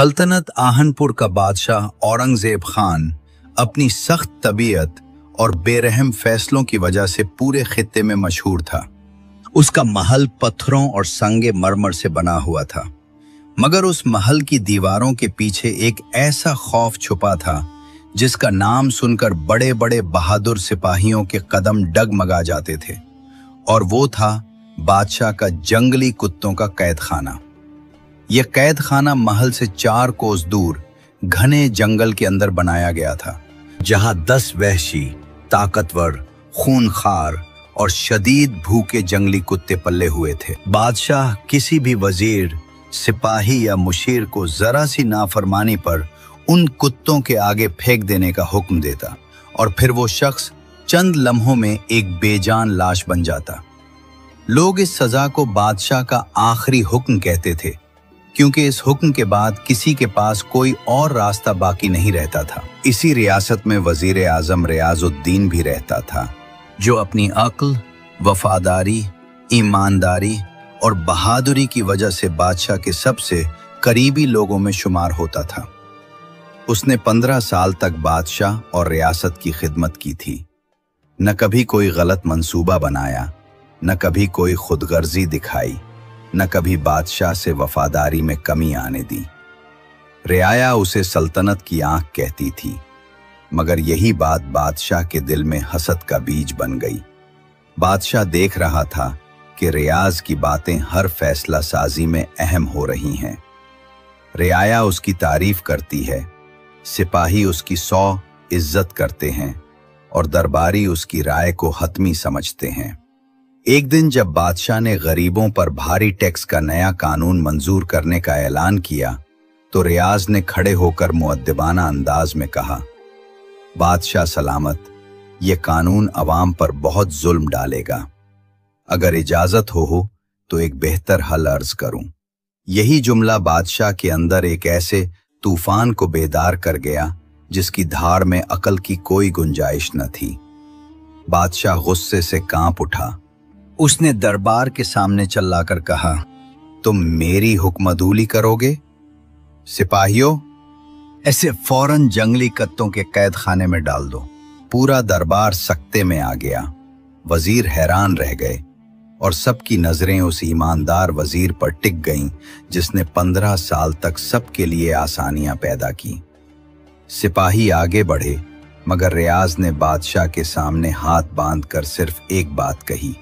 सल्तनत आहनपुर का बादशाह औरंगजेब खान अपनी सख्त तबीयत और बेरहम फैसलों की वजह से पूरे खित्ते में मशहूर था। उसका महल पत्थरों और संगे मरमर से बना हुआ था, मगर उस महल की दीवारों के पीछे एक ऐसा खौफ छुपा था जिसका नाम सुनकर बड़े बड़े बहादुर सिपाहियों के कदम डगमगा जाते थे, और वो था बादशाह का जंगली कुत्तों का कैद खाना। यह कैद खाना महल से 4 कोस दूर घने जंगल के अंदर बनाया गया था, जहां 10 वहशी, ताकतवर, खूनखार और शदीद भूखे जंगली कुत्ते पले हुए थे। बादशाह किसी भी वजीर, सिपाही या मुशीर को जरा सी नाफरमानी पर उन कुत्तों के आगे फेंक देने का हुक्म देता, और फिर वो शख्स चंद लम्हों में एक बेजान लाश बन जाता। लोग इस सजा को बादशाह का आखिरी हुक्म कहते थे, क्योंकि इस हुक्म के बाद किसी के पास कोई और रास्ता बाकी नहीं रहता था। इसी रियासत में वजीर आजम रियाजुद्दीन भी रहता था, जो अपनी अक्ल, वफादारी, ईमानदारी और बहादुरी की वजह से बादशाह के सबसे करीबी लोगों में शुमार होता था। उसने 15 साल तक बादशाह और रियासत की खिदमत की थी। न कभी कोई गलत मंसूबा बनाया, न कभी कोई खुदगर्जी दिखाई, न कभी बादशाह से वफादारी में कमी आने दी। रियाया उसे सल्तनत की आंख कहती थी, मगर यही बात बादशाह के दिल में हसद का बीज बन गई। बादशाह देख रहा था कि रियाज की बातें हर फैसला साजी में अहम हो रही हैं। रियाया उसकी तारीफ करती है, सिपाही उसकी 100 इज्जत करते हैं और दरबारी उसकी राय को हतमी समझते हैं। एक दिन जब बादशाह ने गरीबों पर भारी टैक्स का नया कानून मंजूर करने का ऐलान किया, तो रियाज ने खड़े होकर मुअद्दिबाना अंदाज में कहा, बादशाह सलामत, ये कानून अवाम पर बहुत जुल्म डालेगा। अगर इजाजत हो तो एक बेहतर हल अर्ज करूं। यही जुमला बादशाह के अंदर एक ऐसे तूफान को बेदार कर गया जिसकी धार में अकल की कोई गुंजाइश न थी। बादशाह गुस्से से कांप उठा। उसने दरबार के सामने चिल्लाकर कहा, तुम मेरी हुक्मदूली करोगे? सिपाहियों, ऐसे फौरन जंगली कुत्तों के कैद खाने में डाल दो। पूरा दरबार सकते में आ गया। वजीर हैरान रह गए और सबकी नजरें उस ईमानदार वजीर पर टिक गईं जिसने 15 साल तक सबके लिए आसानियां पैदा की। सिपाही आगे बढ़े, मगर रियाज ने बादशाह के सामने हाथ बांधकर सिर्फ एक बात कही,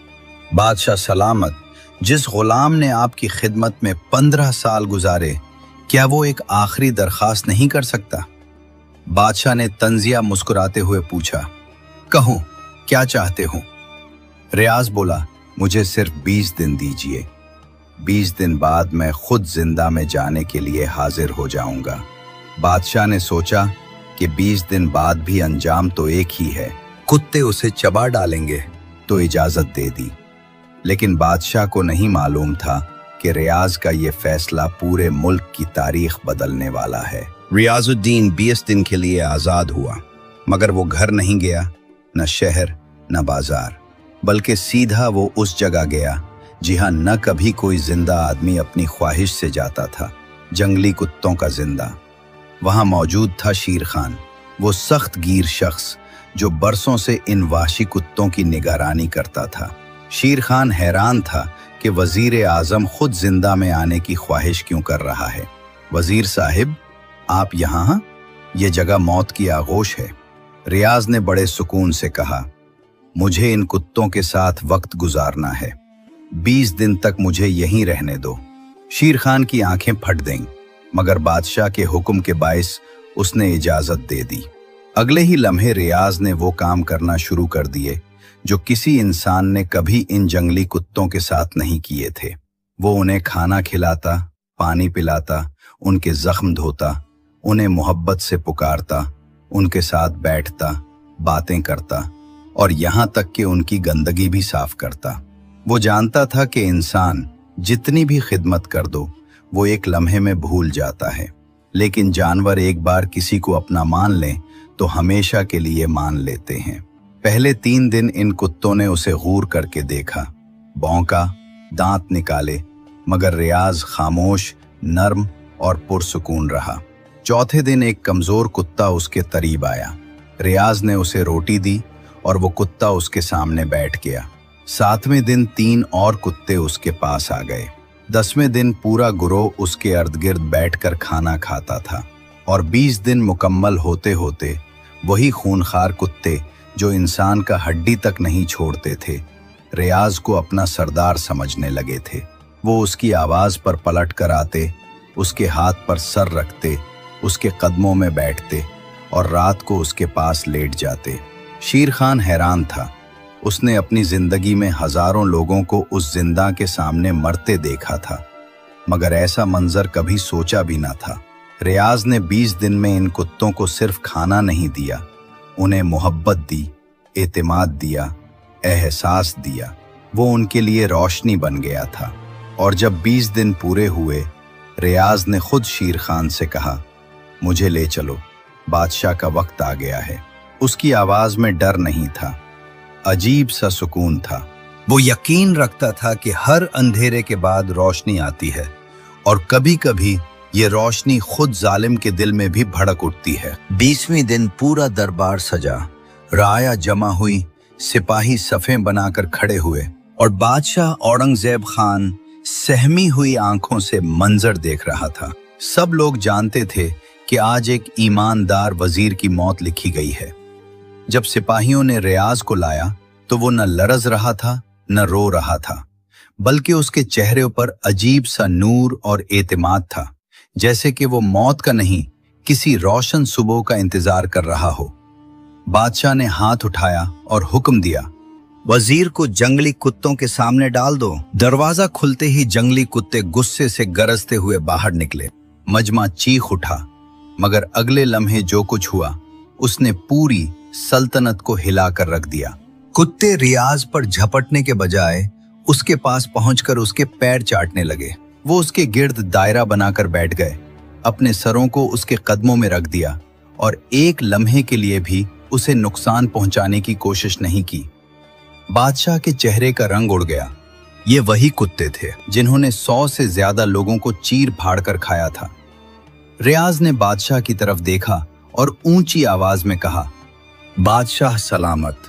बादशाह सलामत, जिस गुलाम ने आपकी खिदमत में 15 साल गुजारे, क्या वो एक आखिरी दरखास्त नहीं कर सकता? बादशाह ने तंजिया मुस्कुराते हुए पूछा, कहो क्या चाहते हो? रियाज बोला, मुझे सिर्फ 20 दिन दीजिए। 20 दिन बाद मैं खुद जिंदा में जाने के लिए हाजिर हो जाऊंगा। बादशाह ने सोचा कि 20 दिन बाद भी अंजाम तो एक ही है, कुत्ते उसे चबा डालेंगे, तो इजाजत दे दी। लेकिन बादशाह को नहीं मालूम था कि रियाज का ये फैसला पूरे मुल्क की तारीख बदलने वाला है। रियाजुद्दीन 20 दिन के लिए आज़ाद हुआ, मगर वो घर नहीं गया, न शहर न बाजार, बल्कि सीधा वो उस जगह गया जहाँ न कभी कोई जिंदा आदमी अपनी ख्वाहिश से जाता था, जंगली कुत्तों का जिंदा। वहाँ मौजूद था शेर खान, वो सख्त गीर शख्स जो बरसों से इन वाशी कुत्तों की निगरानी करता था। शेर खान हैरान था कि वजीर आजम खुद जिंदा में आने की ख्वाहिश क्यों कर रहा है। वजीर साहिब, आप यहाँ? ये जगह मौत की आगोश है। रियाज ने बड़े सुकून से कहा, मुझे इन कुत्तों के साथ वक्त गुजारना है, 20 दिन तक मुझे यहीं रहने दो। शेर खान की आंखें फट गईं, मगर बादशाह के हुक्म के बाइस उसने इजाजत दे दी। अगले ही लम्हे रियाज ने वो काम करना शुरू कर दिए जो किसी इंसान ने कभी इन जंगली कुत्तों के साथ नहीं किए थे। वो उन्हें खाना खिलाता, पानी पिलाता, उनके जख्म धोता, उन्हें मोहब्बत से पुकारता, उनके साथ बैठता, बातें करता और यहाँ तक कि उनकी गंदगी भी साफ करता। वो जानता था कि इंसान जितनी भी खिदमत कर दो वो एक लम्हे में भूल जाता है, लेकिन जानवर एक बार किसी को अपना मान लें तो हमेशा के लिए मान लेते हैं। पहले 3 दिन इन कुत्तों ने उसे गूर करके देखा, भौंका, दांत निकाले, मगर रियाज खामोश, नर्म और पुरसुकून रहा। चौथे दिन एक कमजोर कुत्ता उसके करीब आया। रियाज ने उसे रोटी दी और वो कुत्ता उसके सामने बैठ गया। 7वें दिन 3 और कुत्ते उसके पास आ गए। 10वें दिन पूरा गिरोह उसके इर्द गिर्द बैठकर खाना खाता था और 20 दिन मुकम्मल होते होते वही खूनखार कुत्ते जो इंसान का हड्डी तक नहीं छोड़ते थे, रियाज को अपना सरदार समझने लगे थे। वो उसकी आवाज पर पलट कर आते, उसके हाथ पर सर रखते, उसके कदमों में बैठते और रात को उसके पास लेट जाते। शेर खान हैरान था। उसने अपनी जिंदगी में हजारों लोगों को उस जिंदा के सामने मरते देखा था, मगर ऐसा मंजर कभी सोचा भी ना था। रियाज ने 20 दिन में इन कुत्तों को सिर्फ खाना नहीं दिया, उन्हें मोहब्बत दी, एतमाद दिया, एहसास दिया। वो उनके लिए रोशनी बन गया था। और जब 20 दिन पूरे हुए, रियाज ने खुद शेर खान से कहा, मुझे ले चलो, बादशाह का वक्त आ गया है। उसकी आवाज में डर नहीं था, अजीब सा सुकून था। वो यकीन रखता था कि हर अंधेरे के बाद रोशनी आती है और कभी कभी ये रोशनी खुद जालिम के दिल में भी भड़क उठती है। 20वें दिन पूरा दरबार सजा, राया जमा हुई, सिपाही सफ़ें बनाकर खड़े हुए और बादशाह औरंगजेब खान सहमी हुई आंखों से मंजर देख रहा था। सब लोग जानते थे कि आज एक ईमानदार वजीर की मौत लिखी गई है। जब सिपाहियों ने रियाज को लाया तो वो न लरज रहा था न रो रहा था, बल्कि उसके चेहरे पर अजीब सा नूर और एतमाद था, जैसे कि वो मौत का नहीं किसी रोशन सुबह का इंतजार कर रहा हो। बादशाह ने हाथ उठाया और हुक्म दिया, वजीर को जंगली कुत्तों के सामने डाल दो। दरवाजा खुलते ही जंगली कुत्ते गुस्से से गरजते हुए बाहर निकले। मजमा चीख उठा, मगर अगले लम्हे जो कुछ हुआ उसने पूरी सल्तनत को हिलाकर रख दिया। कुत्ते रियाज पर झपटने के बजाय उसके पास पहुंचकर उसके पैर चाटने लगे। वो उसके गिर्द दायरा बनाकर बैठ गए, अपने सरों को उसके कदमों में रख दिया और एक लम्हे के लिए भी उसे नुकसान पहुंचाने की कोशिश नहीं की। बादशाह के चेहरे का रंग उड़ गया। ये वही कुत्ते थे जिन्होंने 100 से ज्यादा लोगों को चीर फाड़ कर खाया था। रियाज ने बादशाह की तरफ देखा और ऊंची आवाज में कहा, बादशाह सलामत।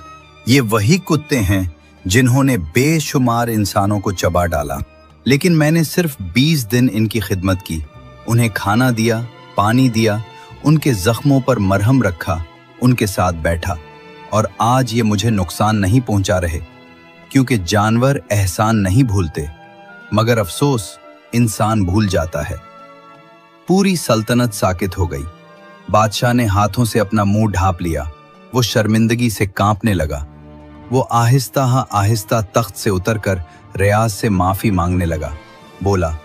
ये वही कुत्ते हैं जिन्होंने बेशुमार इंसानों को चबा डाला, लेकिन मैंने सिर्फ 20 दिन इनकी खिदमत की, उन्हें खाना दिया, पानी दिया, उनके जख्मों पर मरहम रखा, उनके साथ बैठा, और आज ये मुझे नुकसान नहीं पहुंचा रहे, क्योंकि जानवर एहसान नहीं भूलते, मगर अफसोस इंसान भूल जाता है। पूरी सल्तनत साकित हो गई। बादशाह ने हाथों से अपना मुंह ढांप लिया। वो शर्मिंदगी से कांपने लगा। वो आहिस्ता तख्त से उतरकर रियाज से माफी मांगने लगा। बोला,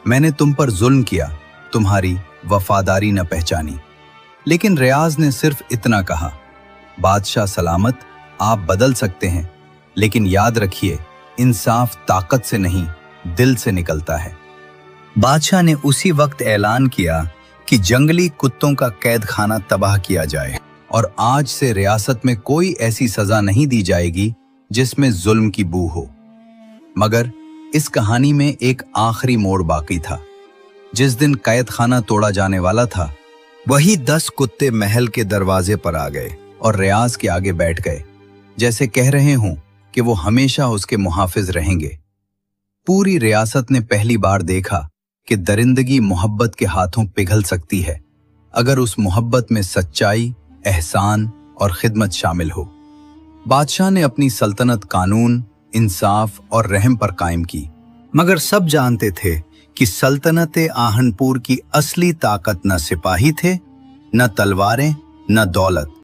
मैंने तुम पर जुल्म किया, तुम्हारी वफादारी न पहचानी। लेकिन रियाज ने सिर्फ इतना कहा, बादशाह सलामत, आप बदल सकते हैं, लेकिन याद रखिए, इंसाफ ताकत से नहीं दिल से निकलता है। बादशाह ने उसी वक्त ऐलान किया कि जंगली कुत्तों का कैद खाना तबाह किया जाए और आज से रियासत में कोई ऐसी सजा नहीं दी जाएगी जिसमें जुल्म की बू हो। मगर इस कहानी में एक आखिरी मोड़ बाकी था। जिस दिन कैद खाना तोड़ा जाने वाला था, वही 10 कुत्ते महल के दरवाजे पर आ गए और रियाज के आगे बैठ गए, जैसे कह रहे हों कि वो हमेशा उसके मुहाफिज रहेंगे। पूरी रियासत ने पहली बार देखा कि दरिंदगी मोहब्बत के हाथों पिघल सकती है, अगर उस मोहब्बत में सच्चाई, एहसान और खिदमत शामिल हो। बादशाह ने अपनी सल्तनत कानून, इंसाफ और रहम पर कायम की, मगर सब जानते थे कि सल्तनत आहनपुर की असली ताकत न सिपाही थे, न तलवारें, न दौलत,